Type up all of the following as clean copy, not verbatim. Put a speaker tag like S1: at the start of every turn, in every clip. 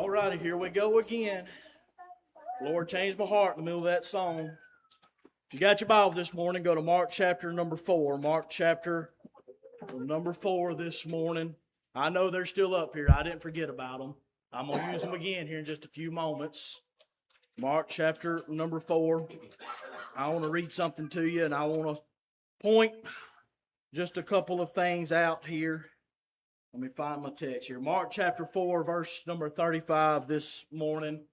S1: All righty, here we go again. Lord changed my heart in the middle of that song. If you got your Bible this morning, go to Mark chapter number 4. Mark chapter number 4 this morning. I know they're still up here. I didn't forget about them. I'm going to use them again here in just a few moments. Mark chapter number 4. I want to read something to you, and I want to point just a couple of things out here. Let me find my text here. Mark chapter 4, verse number 35 this morning.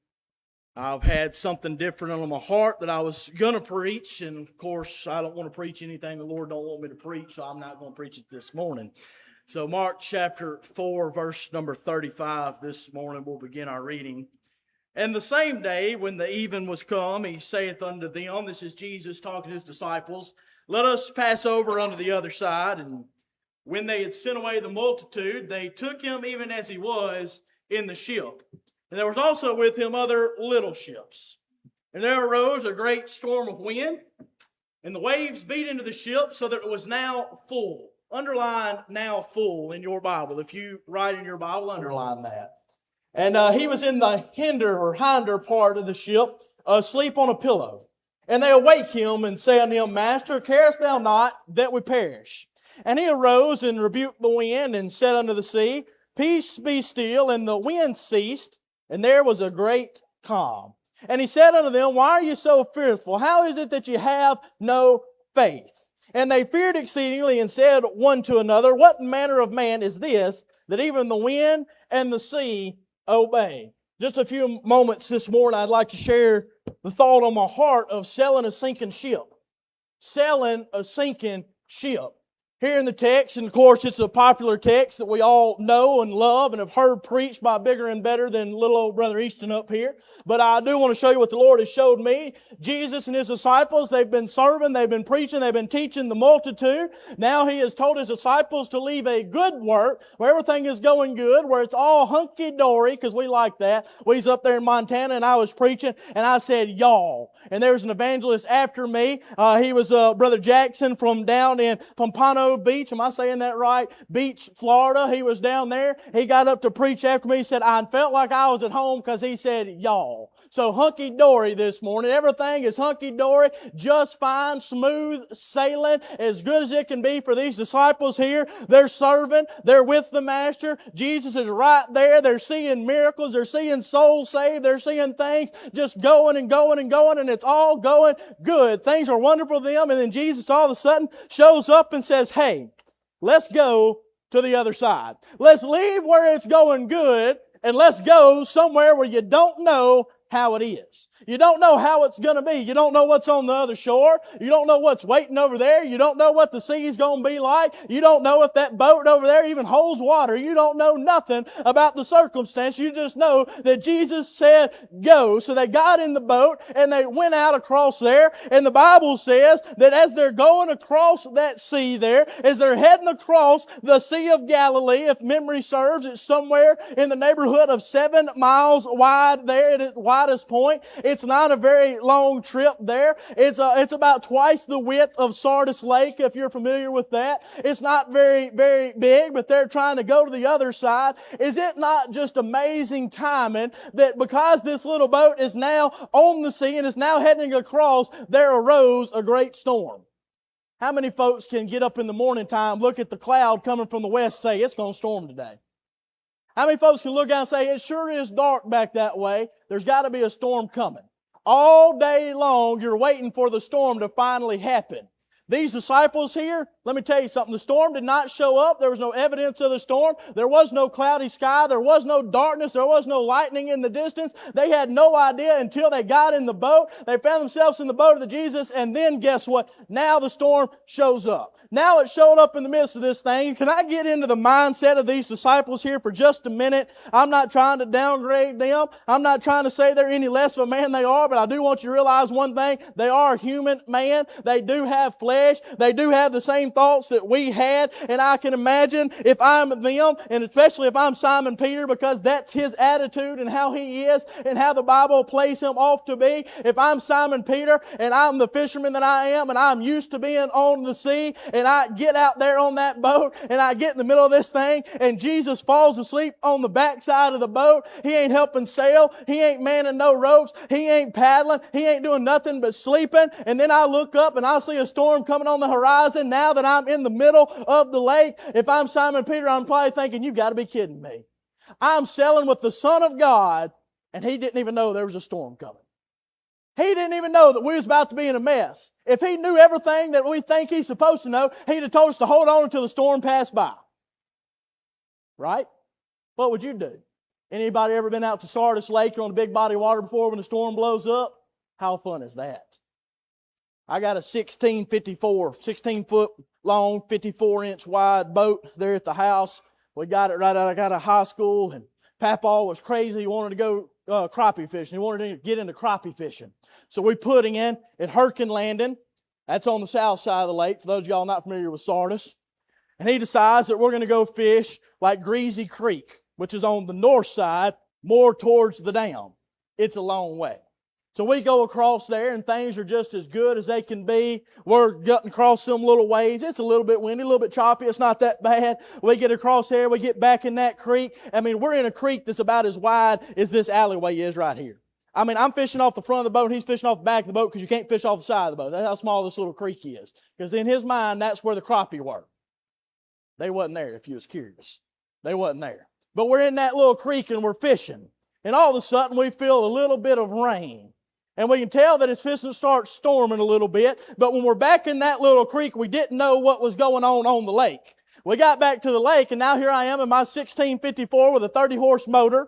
S1: I've had something different on my heart that I was going to preach, and of course, I don't want to preach anything the Lord don't want me to preach, so I'm not going to preach it this morning. So Mark chapter 4, verse number 35 this morning, we'll begin our reading. And the same day, when the even was come, he saith unto them, this is Jesus talking to his disciples, let us pass over unto the other side. And when they had sent away the multitude, they took him even as he was in the ship. And there was also with him other little ships. And there arose a great storm of wind, and the waves beat into the ship so that it was now full. Underline now full in your Bible. If you write in your Bible, underline that. And he was in the hinder part of the ship, asleep on a pillow. And they awake him and say unto him, Master, carest thou not that we perish? And he arose and rebuked the wind and said unto the sea, Peace, be still. And the wind ceased, and there was a great calm. And he said unto them, Why are you so fearful? How is it that you have no faith? And they feared exceedingly and said one to another, What manner of man is this, that even the wind and the sea obey? Just a few moments this morning, I'd like to share the thought on my heart of selling a sinking ship. Selling a sinking ship. Here in the text, and of course it's a popular text that we all know and love and have heard preached by bigger and better than little old brother Easton up here. But I do want to show you what the Lord has showed me. Jesus and His disciples, they've been serving, they've been preaching, they've been teaching the multitude. Now He has told His disciples to leave a good work where everything is going good, where it's all hunky-dory, because we like that. We was up there in Montana and I was preaching and I said, y'all. And there was an evangelist after me. He was Brother Jackson from down in Pompano Beach. Am I saying that right? Beach, Florida. He was down there. He got up to preach after me. He said, I felt like I was at home because he said, y'all. So hunky-dory this morning. Everything is hunky-dory, just fine, smooth sailing, as good as it can be for these disciples here. They're serving. They're with the Master. Jesus is right there. They're seeing miracles. They're seeing souls saved. They're seeing things just going and going and going, and it's all going good. Things are wonderful to them, and then Jesus all of a sudden shows up and says, hey, let's go to the other side. Let's leave where it's going good, and let's go somewhere where you don't know how it is. You don't know how it's going to be. You don't know what's on the other shore. You don't know what's waiting over there. You don't know what the sea is going to be like. You don't know if that boat over there even holds water. You don't know nothing about the circumstance. You just know that Jesus said, go. So they got in the boat and they went out across there. And the Bible says that as they're going across that sea there, as they're heading across the Sea of Galilee, if memory serves, it's somewhere in the neighborhood of 7 miles wide there at its widest point. It's not a very long trip there. It's about twice the width of Sardis Lake, if you're familiar with that. It's not very, very big, but they're trying to go to the other side. Is it not just amazing timing that because this little boat is now on the sea and is now heading across, there arose a great storm? How many folks can get up in the morning time, look at the cloud coming from the west, say, it's going to storm today? How many folks can look out and say, it sure is dark back that way. There's got to be a storm coming. All day long, you're waiting for the storm to finally happen. These disciples here, let me tell you something. The storm did not show up. There was no evidence of the storm. There was no cloudy sky. There was no darkness. There was no lightning in the distance. They had no idea until they got in the boat. They found themselves in the boat of the Jesus, and then guess what? Now the storm shows up. Now it showed up in the midst of this thing. Can I get into the mindset of these disciples here for just a minute? I'm not trying to downgrade them. I'm not trying to say they're any less of a man they are, but I do want you to realize one thing. They are a human man. They do have flesh. They do have the same thoughts that we had. And I can imagine if I'm them, and especially if I'm Simon Peter, because that's his attitude and how he is and how the Bible plays him off to be. If I'm Simon Peter and I'm the fisherman that I am and I'm used to being on the sea and and I get out there on that boat, and I get in the middle of this thing, and Jesus falls asleep on the backside of the boat. He ain't helping sail. He ain't manning no ropes. He ain't paddling. He ain't doing nothing but sleeping. And then I look up, and I see a storm coming on the horizon. Now that I'm in the middle of the lake, if I'm Simon Peter, I'm probably thinking, you've got to be kidding me. I'm sailing with the Son of God, and He didn't even know there was a storm coming. He didn't even know that we was about to be in a mess. If He knew everything that we think He's supposed to know, He'd have told us to hold on until the storm passed by. Right? What would you do? Anybody ever been out to Sardis Lake on a big body of water before when the storm blows up? How fun is that? I got a 16-foot long, 54-inch wide boat there at the house. We got it right out of high school, and Papa was crazy. He wanted to go crappie fishing. He wanted to get into crappie fishing. So we put him in at Hurricane Landing. That's on the south side of the lake, for those of y'all not familiar with Sardis. And he decides that we're going to go fish like Greasy Creek, which is on the north side, more towards the dam. It's a long way. So we go across there, and things are just as good as they can be. We're getting across some little ways. It's a little bit windy, a little bit choppy. It's not that bad. We get across there. We get back in that creek. I mean, we're in a creek that's about as wide as this alleyway is right here. I mean, I'm fishing off the front of the boat, and he's fishing off the back of the boat because you can't fish off the side of the boat. That's how small this little creek is. Because in his mind, that's where the crappie were. They wasn't there, if you was curious. They wasn't there. But we're in that little creek, and we're fishing. And all of a sudden, we feel a little bit of rain. And we can tell that it's fixing to start storming a little bit. But when we're back in that little creek, we didn't know what was going on the lake. We got back to the lake, and now here I am in my 1654 with a 30-horse motor.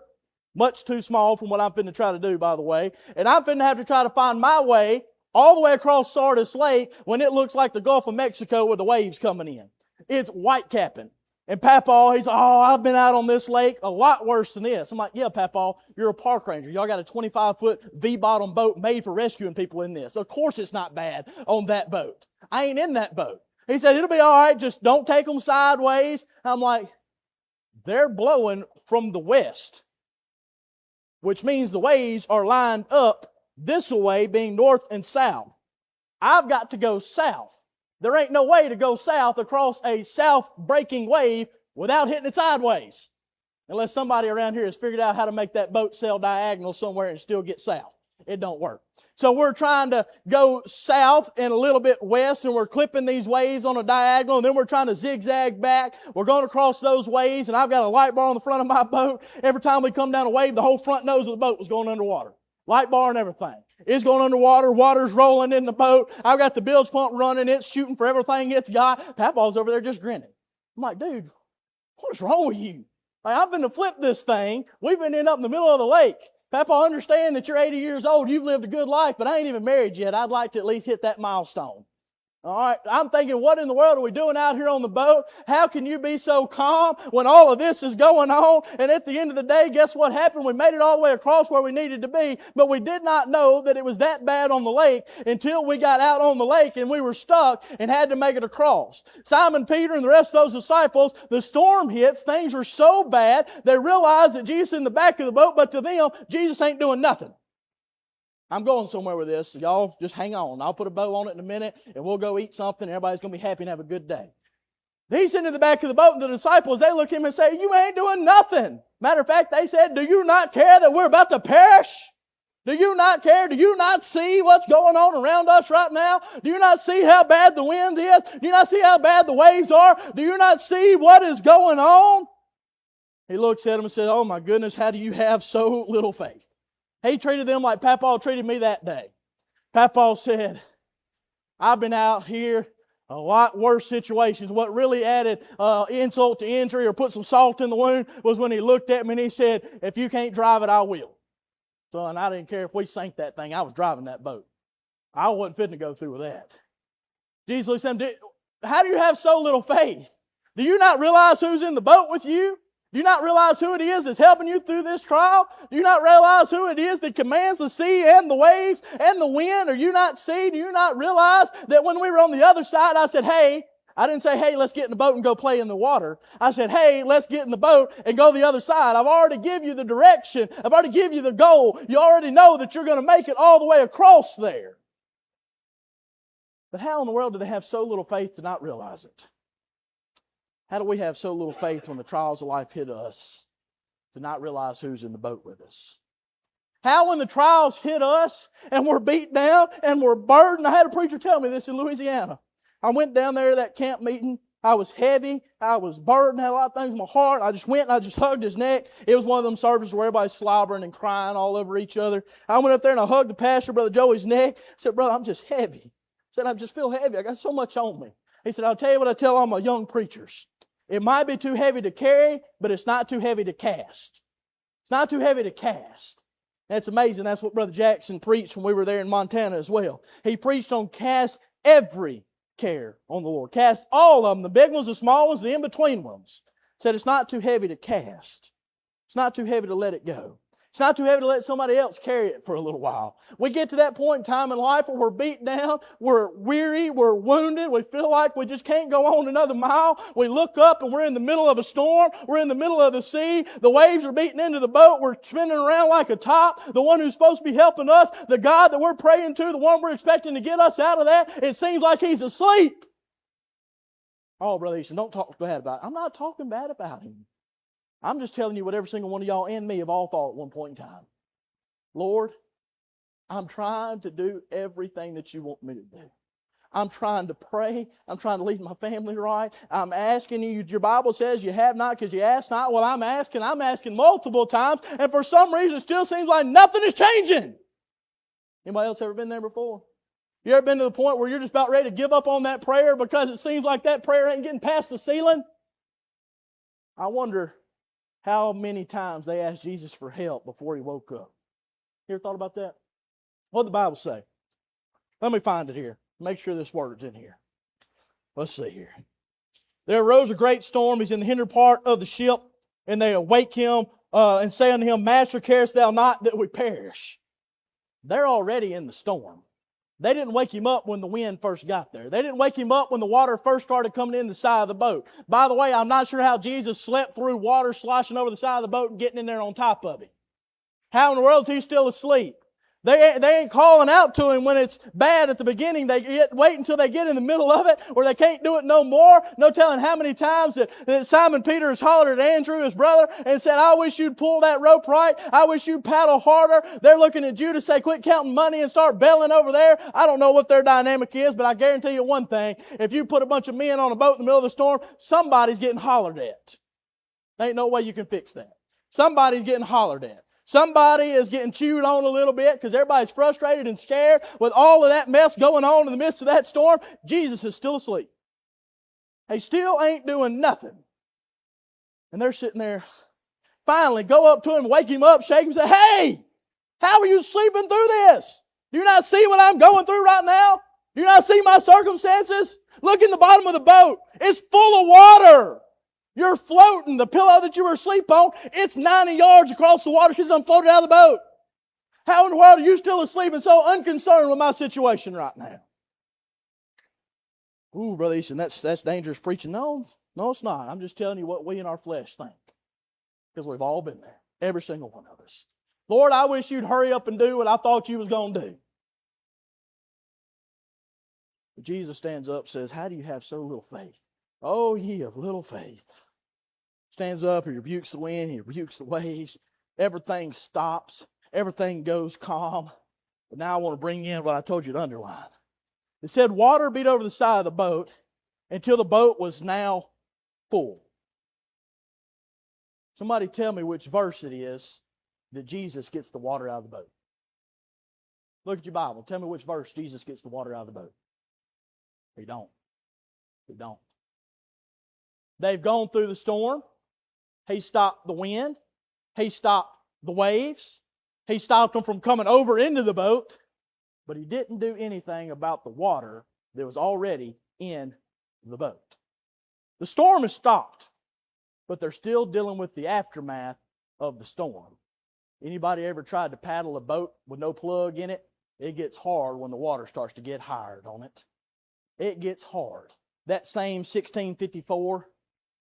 S1: Much too small from what I'm finna try to do, by the way. And I'm finna have to try to find my way all the way across Sardis Lake when it looks like the Gulf of Mexico with the waves coming in. It's white-capping. And Papa, he's, I've been out on this lake a lot worse than this. I'm like, yeah, Papa, you're a park ranger. Y'all got a 25-foot V-bottom boat made for rescuing people in this. Of course it's not bad on that boat. I ain't in that boat. He said, it'll be all right. Just don't take them sideways. I'm like, they're blowing from the west, which means the waves are lined up this way, being north and south. I've got to go south. There ain't no way to go south across a south-breaking wave without hitting it sideways. Unless somebody around here has figured out how to make that boat sail diagonal somewhere and still get south. It don't work. So we're trying to go south and a little bit west, and we're clipping these waves on a diagonal, and then we're trying to zigzag back. We're going across those waves, and I've got a light bar on the front of my boat. Every time we come down a wave, the whole front nose of the boat was going underwater. Light bar and everything. It's going underwater. Water's rolling in the boat. I've got the bilge pump running. It's shooting for everything it's got. Papa's over there just grinning. I'm like, dude, what is wrong with you? Like, I've been to flip this thing. We've been up in the middle of the lake. Papa, I understand that you're 80 years old. You've lived a good life, but I ain't even married yet. I'd like to at least hit that milestone. All right, I'm thinking, what in the world are we doing out here on the boat? How can you be so calm when all of this is going on? And at the end of the day, guess what happened? We made it all the way across where we needed to be, but we did not know that it was that bad on the lake until we got out on the lake and we were stuck and had to make it across. Simon Peter and the rest of those disciples, the storm hits, things are so bad, they realize that Jesus is in the back of the boat, but to them, Jesus ain't doing nothing. I'm going somewhere with this, so y'all just hang on. I'll put a bow on it in a minute, and we'll go eat something, and everybody's going to be happy and have a good day. He's sitting in the back of the boat, and the disciples, they look at him and say, you ain't doing nothing. Matter of fact, they said, do you not care that we're about to perish? Do you not care? Do you not see what's going on around us right now? Do you not see how bad the wind is? Do you not see how bad the waves are? Do you not see what is going on? He looks at them and says, oh my goodness, how do you have so little faith? He treated them like Papa treated me that day. Papa said, I've been out here a lot worse situations. What really added insult to injury or put some salt in the wound was when he looked at me and he said, if you can't drive it, I will. Son, I didn't care if we sank that thing. I was driving that boat. I wasn't fitting to go through with that. Jesus said, how do you have so little faith? Do you not realize who's in the boat with you? Do you not realize who it is that's helping you through this trial? Do you not realize who it is that commands the sea and the waves and the wind? Do you not see? Do you not realize that when we were on the other side, I said, hey, I didn't say, hey, let's get in the boat and go play in the water. I said, hey, let's get in the boat and go the other side. I've already given you the direction. I've already given you the goal. You already know that you're going to make it all the way across there. But how in the world do they have so little faith to not realize it? How do we have so little faith when the trials of life hit us to not realize who's in the boat with us? How when the trials hit us and we're beat down and we're burdened. I had a preacher tell me this in Louisiana. I went down there to that camp meeting. I was heavy. I was burdened. Had a lot of things in my heart. I just went and I just hugged his neck. It was one of them services where everybody's slobbering and crying all over each other. I went up there and I hugged the pastor, Brother Joey's neck. I said, brother, I'm just heavy. I said, I just feel heavy. I got so much on me. He said, I'll tell you what I tell all my young preachers. It might be too heavy to carry, but it's not too heavy to cast. It's not too heavy to cast. That's amazing. That's what Brother Jackson preached when we were there in Montana as well. He preached on cast every care on the Lord. Cast all of them, the big ones, the small ones, the in-between ones. Said it's not too heavy to cast. It's not too heavy to let it go. It's not too heavy to let somebody else carry it for a little while. We get to that point in time in life where we're beat down, we're weary, we're wounded, we feel like we just can't go on another mile. We look up and we're in the middle of a storm, we're in the middle of the sea, the waves are beating into the boat, we're spinning around like a top. The one who's supposed to be helping us, the God that we're praying to, the one we're expecting to get us out of that, it seems like He's asleep. Oh, Brother Easton, don't talk bad about it. I'm not talking bad about Him. I'm just telling you what every single one of y'all and me have all thought at one point in time. Lord, I'm trying to do everything that You want me to do. I'm trying to pray. I'm trying to lead my family right. I'm asking You. Your Bible says you have not because you ask not. Well, I'm asking multiple times, and for some reason it still seems like nothing is changing. Anybody else ever been there before? You ever been to the point where you're just about ready to give up on that prayer because it seems like that prayer ain't getting past the ceiling? I wonder how many times they asked Jesus for help before He woke up. You ever thought about that? What did the Bible say? Let me find it here. Make sure this word's in here. Let's see here. There arose a great storm. He's in the hinder part of the ship, and they awake him and say unto him, Master, carest thou not that we perish? They're already in the storm. They didn't wake him up when the wind first got there. They didn't wake him up when the water first started coming in the side of the boat. By the way, I'm not sure how Jesus slept through water sloshing over the side of the boat and getting in there on top of him. How in the world is he still asleep? They ain't calling out to him when it's bad at the beginning. They wait until they get in the middle of it where they can't do it no more. No telling how many times that Simon Peter has hollered at Andrew, his brother, and said, I wish you'd pull that rope right. I wish you'd paddle harder. They're looking at you to say, quit counting money and start bailing over there. I don't know what their dynamic is, but I guarantee you one thing. If you put a bunch of men on a boat in the middle of the storm, somebody's getting hollered at. There ain't no way you can fix that. Somebody's getting hollered at. Somebody is getting chewed on a little bit because everybody's frustrated and scared with all of that mess going on in the midst of that storm. Jesus is still asleep. He still ain't doing nothing. And they're sitting there. Finally, go up to him, wake him up, shake him, say, hey, how are you sleeping through this? Do you not see what I'm going through right now? Do you not see my circumstances? Look in the bottom of the boat. It's full of water. You're floating. The pillow that you were asleep on, it's 90 yards across the water because I'm floated out of the boat. How in the world are you still asleep and so unconcerned with my situation right now? Ooh, Brother Easton, that's dangerous preaching. No, it's not. I'm just telling you what we in our flesh think. Because we've all been there. Every single one of us. Lord, I wish you'd hurry up and do what I thought you was going to do. But Jesus stands up and says, how do you have so little faith? Oh, ye of little faith. Stands up, he rebukes the wind, he rebukes the waves. Everything stops. Everything goes calm. But now I want to bring in what I told you to underline. It said water beat over the side of the boat until the boat was now full. Somebody tell me which verse it is that Jesus gets the water out of the boat. Look at your Bible. Tell me which verse Jesus gets the water out of the boat. He don't. He don't. They've gone through the storm. He stopped the wind. He stopped the waves. He stopped them from coming over into the boat. But he didn't do anything about the water that was already in the boat. The storm has stopped, but they're still dealing with the aftermath of the storm. Anybody ever tried to paddle a boat with no plug in it? It gets hard when the water starts to get hard on it. It gets hard. That same 1654,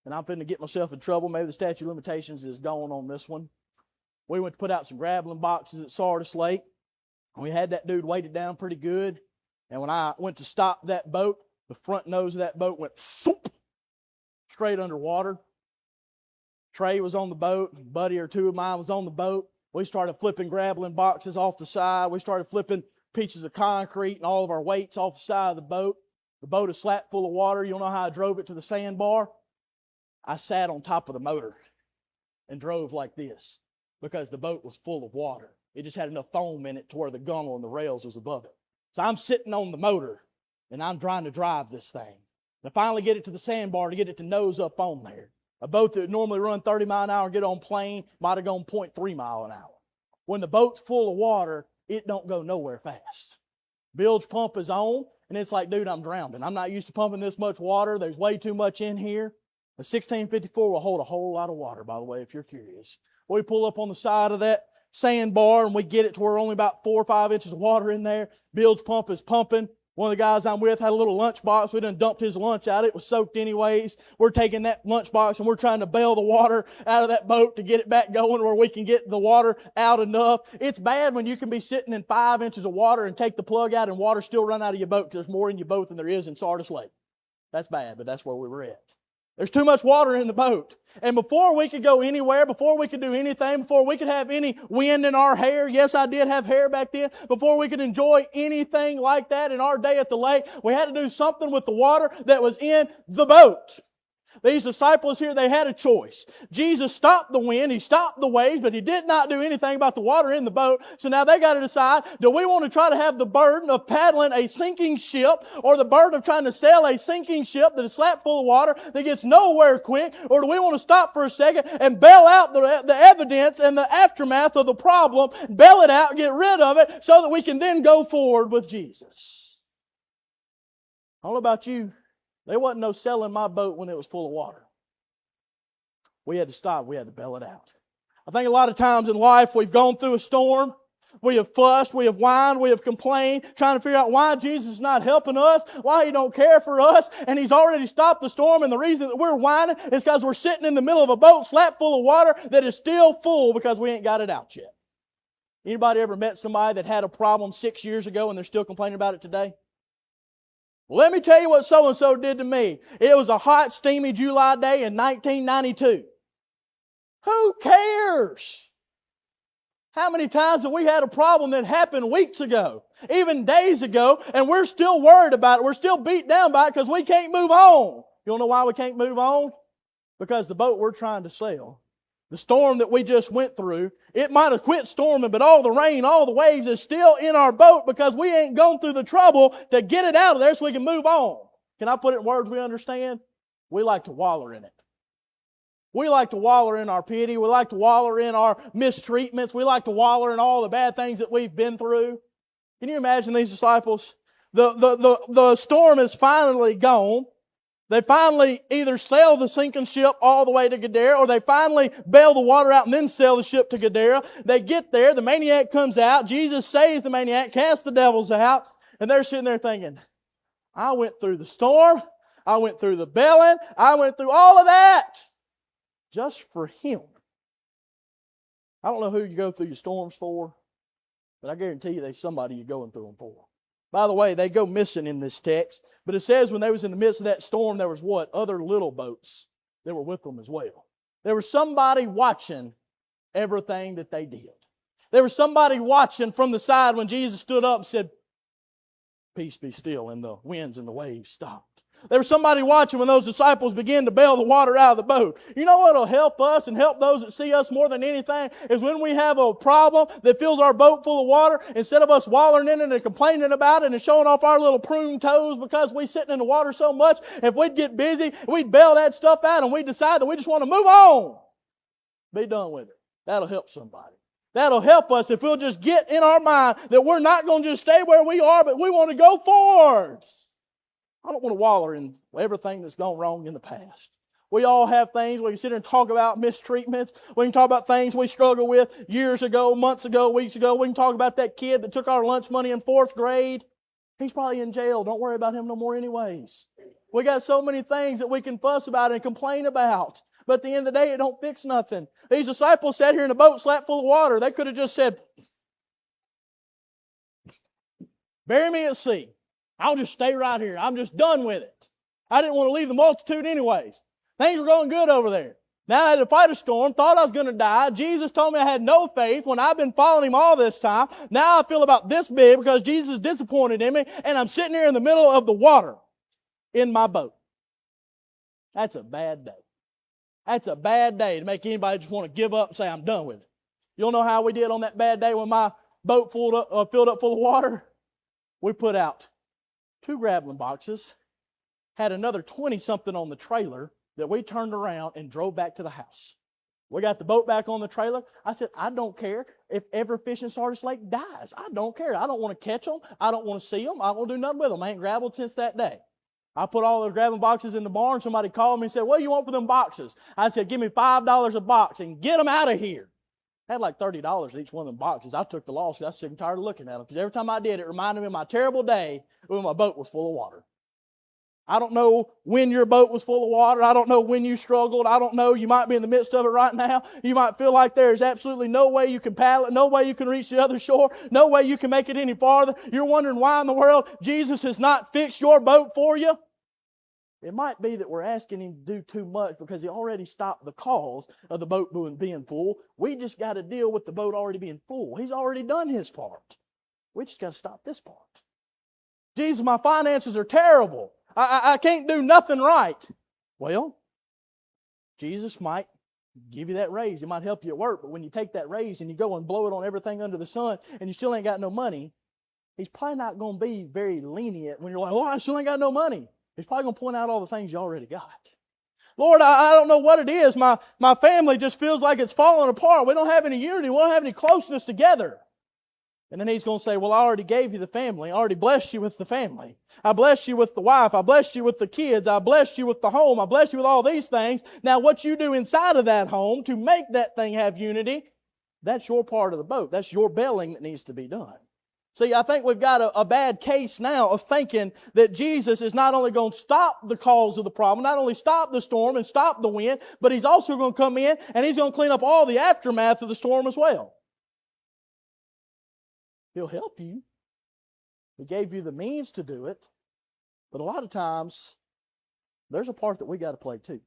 S1: and I'm finna get myself in trouble. Maybe the statute of limitations is gone on this one. We went to put out some grappling boxes at Sardis Lake. We had that dude weighted down pretty good. And when I went to stop that boat, the front nose of that boat went straight underwater. Trey was on the boat. A buddy or two of mine was on the boat. We started flipping grappling boxes off the side. We started flipping pieces of concrete and all of our weights off the side of the boat. The boat is slap full of water. You know how I drove it to the sandbar? I sat on top of the motor and drove like this because the boat was full of water. It just had enough foam in it to where the gunnel and the rails was above it. So I'm sitting on the motor and I'm trying to drive this thing. And I finally get it to the sandbar to get it to nose up on there. A boat that would normally run 30 mile an hour and get on plane might have gone 0.3 mile an hour. When the boat's full of water, it don't go nowhere fast. Bilge pump is on, and it's like, dude, I'm drowning. I'm not used to pumping this much water. There's way too much in here. The 1654 will hold a whole lot of water, by the way, if you're curious. We pull up on the side of that sandbar, and we get it to where only about 4 or 5 inches of water in there. Bilge pump is pumping. One of the guys I'm with had a little lunchbox. We done dumped his lunch out. It was soaked anyways. We're taking that lunchbox and we're trying to bail the water out of that boat to get it back going where we can get the water out enough. It's bad when you can be sitting in 5 inches of water and take the plug out and water still run out of your boat because there's more in your boat than there is in Sardis Lake. That's bad, but that's where we were at. There's too much water in the boat. And before we could go anywhere, before we could do anything, before we could have any wind in our hair, yes, I did have hair back then, before we could enjoy anything like that in our day at the lake, we had to do something with the water that was in the boat. These disciples here, they had a choice. Jesus stopped the wind, He stopped the waves, but He did not do anything about the water in the boat. So now they got to decide, do we want to try to have the burden of paddling a sinking ship or the burden of trying to sail a sinking ship that is slap full of water that gets nowhere quick, or do we want to stop for a second and bail out the evidence and the aftermath of the problem, bail it out, get rid of it so that we can then go forward with Jesus? I don't know about you. There wasn't no selling my boat when it was full of water. We had to stop. We had to bail it out. I think a lot of times in life we've gone through a storm. We have fussed. We have whined. We have complained, trying to figure out why Jesus is not helping us, why He don't care for us, and He's already stopped the storm, and the reason that we're whining is because we're sitting in the middle of a boat slap full of water that is still full because we ain't got it out yet. Anybody ever met somebody that had a problem 6 years ago and they're still complaining about it today? Well, let me tell you what so-and-so did to me. It was a hot, steamy July day in 1992. Who cares? How many times have we had a problem that happened weeks ago, even days ago, and we're still worried about it. We're still beat down by it because we can't move on. You want to know why we can't move on? Because the boat we're trying to sail, the storm that we just went through, it might have quit storming, but all the rain, all the waves is still in our boat because we ain't gone through the trouble to get it out of there so we can move on. Can I put it in words we understand? We like to waller in it. We like to waller in our pity. We like to waller in our mistreatments. We like to waller in all the bad things that we've been through. Can you imagine these disciples? The storm is finally gone. They finally either sail the sinking ship all the way to Gadara, or they finally bail the water out and then sail the ship to Gadara. They get there, the maniac comes out, Jesus saves the maniac, casts the devils out, and they're sitting there thinking, I went through the storm, I went through the bailing, I went through all of that just for Him. I don't know who you go through your storms for, but I guarantee you there's somebody you're going through them for. By the way, they go missing in this text. But it says when they was in the midst of that storm, there was what? Other little boats that were with them as well. There was somebody watching everything that they did. There was somebody watching from the side when Jesus stood up and said, peace be still, and the winds and the waves stopped. There was somebody watching when those disciples began to bail the water out of the boat. You know what will help us and help those that see us more than anything is when we have a problem that fills our boat full of water, instead of us wallowing in it and complaining about it and showing off our little prune toes because we're sitting in the water so much, if we'd get busy, we'd bail that stuff out and we'd decide that we just want to move on. Be done with it. That'll help somebody. That'll help us if we'll just get in our mind that we're not going to just stay where we are, but we want to go forward. I don't want to waller in everything that's gone wrong in the past. We all have things. We can sit here and talk about mistreatments. We can talk about things we struggled with years ago, months ago, weeks ago. We can talk about that kid that took our lunch money in 4th grade. He's probably in jail. Don't worry about him no more anyways. We got so many things that we can fuss about and complain about. But at the end of the day, it don't fix nothing. These disciples sat here in a boat slap full of water. They could have just said, bury me at sea. I'll just stay right here. I'm just done with it. I didn't want to leave the multitude anyways. Things were going good over there. Now I had to fight a storm, thought I was going to die. Jesus told me I had no faith when I've been following Him all this time. Now I feel about this big because Jesus is disappointed in me, and I'm sitting here in the middle of the water in my boat. That's a bad day. That's a bad day to make anybody just want to give up and say, I'm done with it. You'll know how we did on that bad day when my boat filled up full of water? We put out 2 grappling boxes, had another 20-something on the trailer that we turned around and drove back to the house. We got the boat back on the trailer. I said, I don't care if every fish in Sardis Lake dies. I don't care. I don't want to catch them. I don't want to see them. I don't want to do nothing with them. I ain't grappled since that day. I put all those grappling boxes in the barn. Somebody called me and said, what do you want for them boxes? I said, give me $5 a box and get them out of here. I had like $30 each one of them boxes. I took the loss because I was sick and tired of looking at them. Because every time I did, it reminded me of my terrible day when my boat was full of water. I don't know when your boat was full of water. I don't know when you struggled. I don't know. You might be in the midst of it right now. You might feel like there is absolutely no way you can paddle it, no way you can reach the other shore, no way you can make it any farther. You're wondering why in the world Jesus has not fixed your boat for you. It might be that we're asking Him to do too much because He already stopped the cause of the boat being full. We just got to deal with the boat already being full. He's already done His part. We just got to stop this part. Jesus, my finances are terrible. I can't do nothing right. Well, Jesus might give you that raise. He might help you at work. But when you take that raise and you go and blow it on everything under the sun and you still ain't got no money, He's probably not going to be very lenient when you're like, oh, I still ain't got no money. He's probably going to point out all the things you already got. Lord, I don't know what it is. My family just feels like it's falling apart. We don't have any unity. We don't have any closeness together. And then He's going to say, well, I already gave you the family. I already blessed you with the family. I blessed you with the wife. I blessed you with the kids. I blessed you with the home. I blessed you with all these things. Now, what you do inside of that home to make that thing have unity, that's your part of the boat. That's your bailing that needs to be done. See, I think we've got a bad case now of thinking that Jesus is not only going to stop the cause of the problem, not only stop the storm and stop the wind, but He's also going to come in and He's going to clean up all the aftermath of the storm as well. He'll help you. He gave you the means to do it. But a lot of times, there's a part that we got to play too.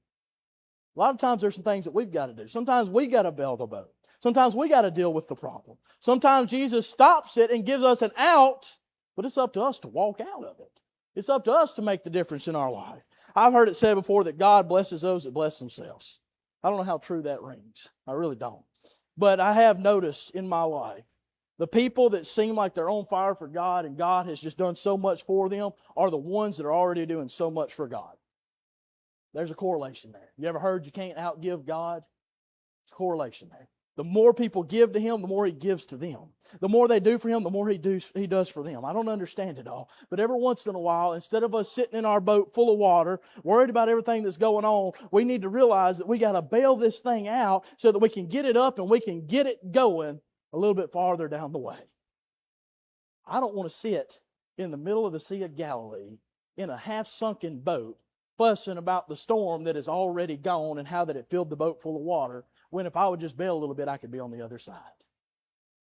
S1: A lot of times there's some things that we've got to do. Sometimes we got to bail the boat. Sometimes we got to deal with the problem. Sometimes Jesus stops it and gives us an out, but it's up to us to walk out of it. It's up to us to make the difference in our life. I've heard it said before that God blesses those that bless themselves. I don't know how true that rings. I really don't. But I have noticed in my life, the people that seem like they're on fire for God and God has just done so much for them are the ones that are already doing so much for God. There's a correlation there. You ever heard you can't outgive God? There's a correlation there. The more people give to Him, the more He gives to them. The more they do for Him, the more He does for them. I don't understand it all. But every once in a while, instead of us sitting in our boat full of water, worried about everything that's going on, we need to realize that we got to bail this thing out so that we can get it up and we can get it going a little bit farther down the way. I don't want to sit in the middle of the Sea of Galilee in a half-sunken boat fussing about the storm that is already gone and how that it filled the boat full of water, when if I would just bail a little bit, I could be on the other side.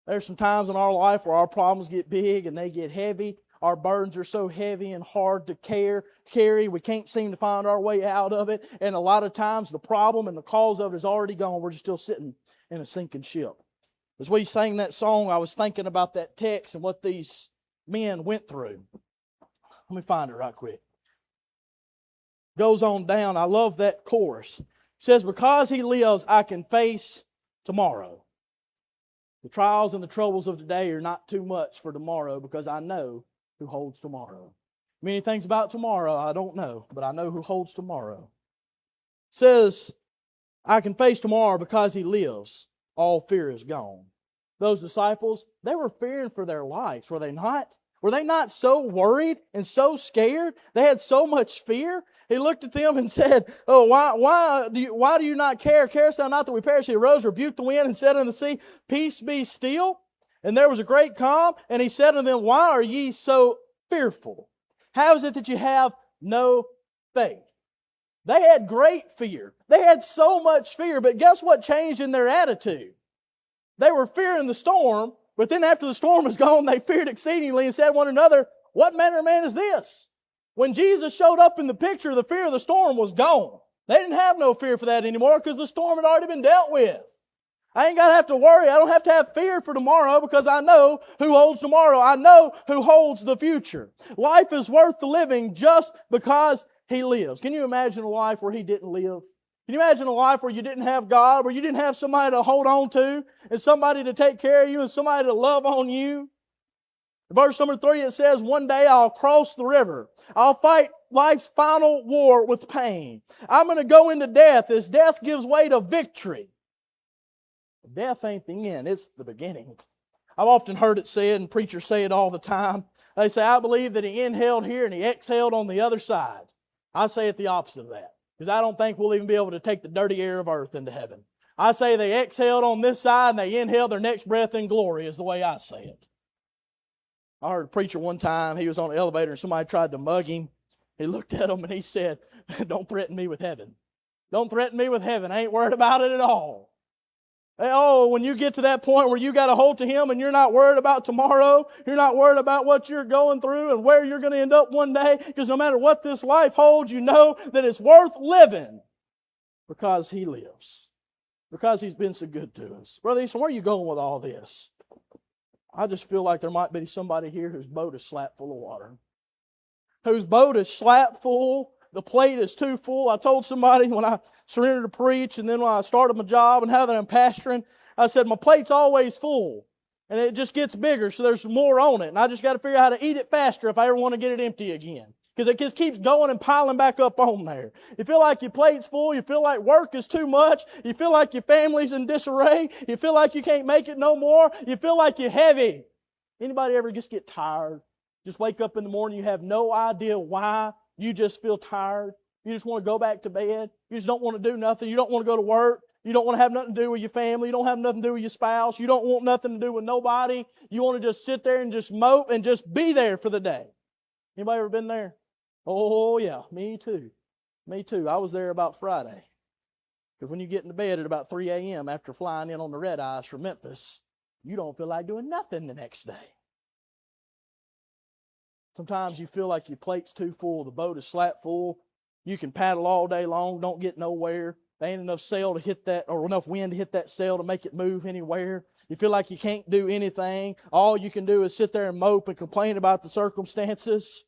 S1: There's some times in our life where our problems get big and they get heavy. Our burdens are so heavy and hard to carry. We can't seem to find our way out of it. And a lot of times the problem and the cause of it is already gone. We're just still sitting in a sinking ship. As we sang that song, I was thinking about that text and what these men went through. Let me find it right quick. Goes on down. I love that chorus. It says, because He lives, I can face tomorrow. The trials and the troubles of today are not too much for tomorrow because I know who holds tomorrow. Many things about tomorrow I don't know, but I know who holds tomorrow. It says, I can face tomorrow because He lives. All fear is gone. Those disciples, they were fearing for their lives, were they not? Were they not so worried and so scared? They had so much fear. He looked at them and said, oh, why do you not care? Carest thou not that we perish? He arose, rebuked the wind, and said unto the sea, peace be still. And there was a great calm. And He said unto them, why are ye so fearful? How is it that you have no faith? They had great fear. They had so much fear. But guess what changed in their attitude? They were fearing the storm. But then after the storm was gone, they feared exceedingly and said to one another, What manner of man is this? When Jesus showed up in the picture, the fear of the storm was gone. They didn't have no fear for that anymore because the storm had already been dealt with. I ain't got to have to worry. I don't have to have fear for tomorrow because I know who holds tomorrow. I know who holds the future. Life is worth the living just because He lives. Can you imagine a life where He didn't live? Can you imagine a life where you didn't have God, where you didn't have somebody to hold on to, and somebody to take care of you, and somebody to love on you? Verse number 3, it says, one day I'll cross the river. I'll fight life's final war with pain. I'm going to go into death as death gives way to victory. Death ain't the end, it's the beginning. I've often heard it said, and preachers say it all the time. They say, I believe that He inhaled here and He exhaled on the other side. I say it the opposite of that, because I don't think we'll even be able to take the dirty air of earth into heaven. I say they exhaled on this side and they inhaled their next breath in glory, is the way I say it. I heard a preacher one time, he was on an elevator and somebody tried to mug him. He looked at him and he said, don't threaten me with heaven. Don't threaten me with heaven. I ain't worried about it at all. Oh, when you get to that point where you got a hold to Him and you're not worried about tomorrow, you're not worried about what you're going through and where you're going to end up one day, because no matter what this life holds, you know that it's worth living because He lives, because He's been so good to us. Brother Easton, where are you going with all this? I just feel like there might be somebody here whose boat is slap full of water, whose boat is slap full. The plate is too full. I told somebody when I surrendered to preach and then when I started my job and how that I'm pastoring, I said my plate's always full and it just gets bigger, so there's more on it. And I just got to figure out how to eat it faster if I ever want to get it empty again, because it just keeps going and piling back up on there. You feel like your plate's full. You feel like work is too much. You feel like your family's in disarray. You feel like you can't make it no more. You feel like you're heavy. Anybody ever just get tired? Just wake up in the morning, you have no idea why. You just feel tired. You just want to go back to bed. You just don't want to do nothing. You don't want to go to work. You don't want to have nothing to do with your family. You don't have nothing to do with your spouse. You don't want nothing to do with nobody. You want to just sit there and just mope and just be there for the day. Anybody ever been there? Oh, yeah, me too. Me too. I was there about Friday. Because when you get into bed at about 3 a.m. after flying in on the red eyes from Memphis, you don't feel like doing nothing the next day. Sometimes you feel like your plate's too full, the boat is slap full. You can paddle all day long, don't get nowhere. There ain't enough sail to hit that, or enough wind to hit that sail to make it move anywhere. You feel like you can't do anything. All you can do is sit there and mope and complain about the circumstances.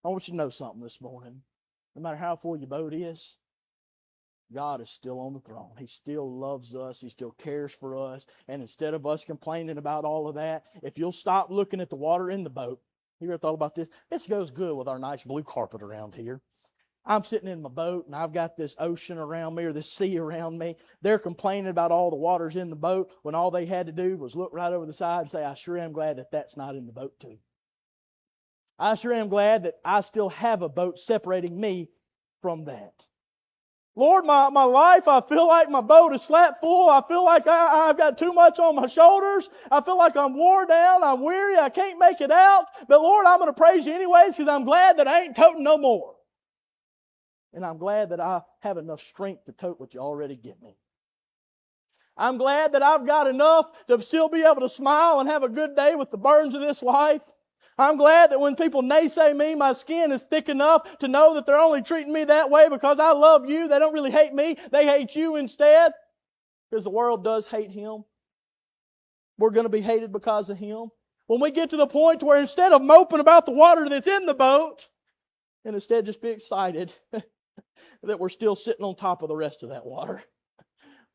S1: I want you to know something this morning. No matter how full your boat is, God is still on the throne. He still loves us. He still cares for us. And instead of us complaining about all of that, if you'll stop looking at the water in the boat, you ever thought about this? This goes good with our nice blue carpet around here. I'm sitting in my boat and I've got this ocean around me or this sea around me. They're complaining about all the waters in the boat when all they had to do was look right over the side and say, I sure am glad that that's not in the boat too. I sure am glad that I still have a boat separating me from that. Lord, my life, I feel like my boat is slap full. I feel like I've got too much on my shoulders. I feel like I'm wore down. I'm weary. I can't make it out. But Lord, I'm going to praise You anyways because I'm glad that I ain't toting no more. And I'm glad that I have enough strength to tote what You already give me. I'm glad that I've got enough to still be able to smile and have a good day with the burdens of this life. I'm glad that when people naysay me, my skin is thick enough to know that they're only treating me that way because I love You. They don't really hate me. They hate You instead. Because the world does hate Him. We're going to be hated because of Him. When we get to the point where instead of moping about the water that's in the boat, and instead just be excited that we're still sitting on top of the rest of that water.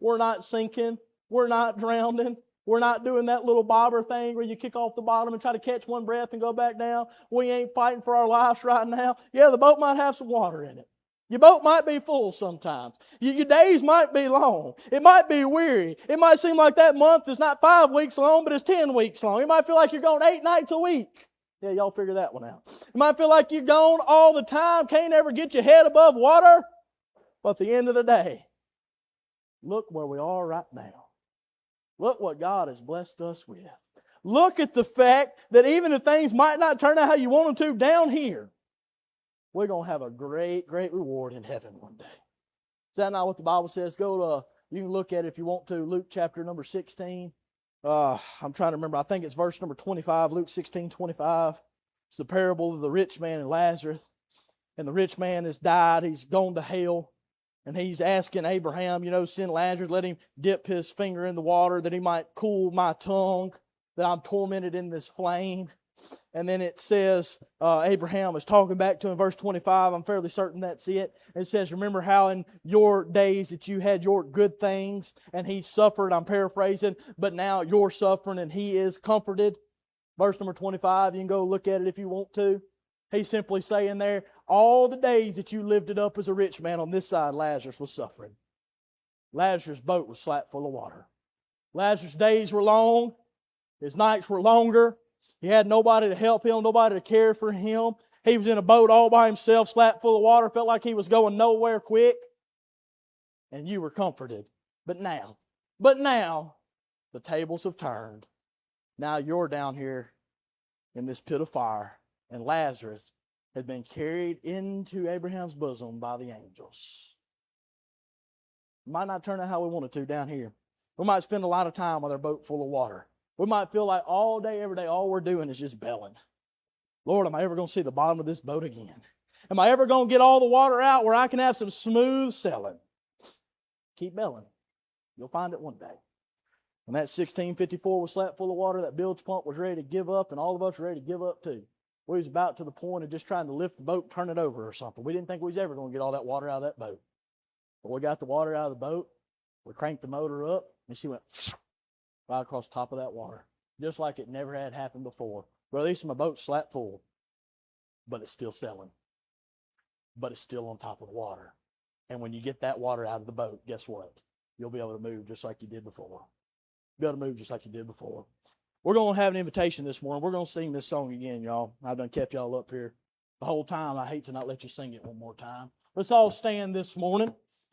S1: We're not sinking. We're not drowning. We're not doing that little bobber thing where you kick off the bottom and try to catch one breath and go back down. We ain't fighting for our lives right now. Yeah, the boat might have some water in it. Your boat might be full sometimes. Your days might be long. It might be weary. It might seem like that month is not 5 weeks long, but it's 10 weeks long. It might feel like you're going 8 nights a week. Yeah, y'all figure that one out. It might feel like you're gone all the time, can't ever get your head above water. But at the end of the day, look where we are right now. Look what God has blessed us with. Look at the fact that even if things might not turn out how you want them to down here, we're going to have a great, great reward in heaven one day. Is that not what the Bible says? You can look at it if you want to, Luke chapter number 16. I'm trying to remember. I think it's verse number 25, Luke 16:25. It's the parable of the rich man and Lazarus. And the rich man has died. He's gone to hell. And he's asking Abraham, send Lazarus, let him dip his finger in the water that he might cool my tongue, that I'm tormented in this flame. And then it says, Abraham is talking back to him in verse 25. I'm fairly certain that's it. It says, remember how in your days that you had your good things and he suffered, I'm paraphrasing, but now you're suffering and he is comforted. Verse number 25, you can go look at it if you want to. He's simply saying there, all the days that you lived it up as a rich man on this side, Lazarus was suffering. Lazarus' boat was slap full of water. Lazarus' days were long. His nights were longer. He had nobody to help him, nobody to care for him. He was in a boat all by himself, slap full of water, felt like he was going nowhere quick. And you were comforted. But now, the tables have turned. Now you're down here in this pit of fire, and Lazarus had been carried into Abraham's bosom by the angels. It might not turn out how we want it to down here. We might spend a lot of time with our boat full of water. We might feel like all day, every day, all we're doing is just belling. Lord, am I ever going to see the bottom of this boat again? Am I ever going to get all the water out where I can have some smooth sailing? Keep belling. You'll find it one day. When that 1654 was slap full of water, that bilge pump was ready to give up, and all of us were ready to give up too. We was about to the point of just trying to lift the boat, turn it over or something. We didn't think we was ever going to get all that water out of that boat. But we got the water out of the boat. We cranked the motor up, and she went right across the top of that water, just like it never had happened before. Brother Easton, my boat's slap full, but it's still sailing. But it's still on top of the water. And when you get that water out of the boat, guess what? You'll be able to move just like you did before. Be able to move just like you did before. We're going to have an invitation this morning. We're going to sing this song again, y'all. I've done kept y'all up here the whole time. I hate to not let you sing it one more time. Let's all stand this morning.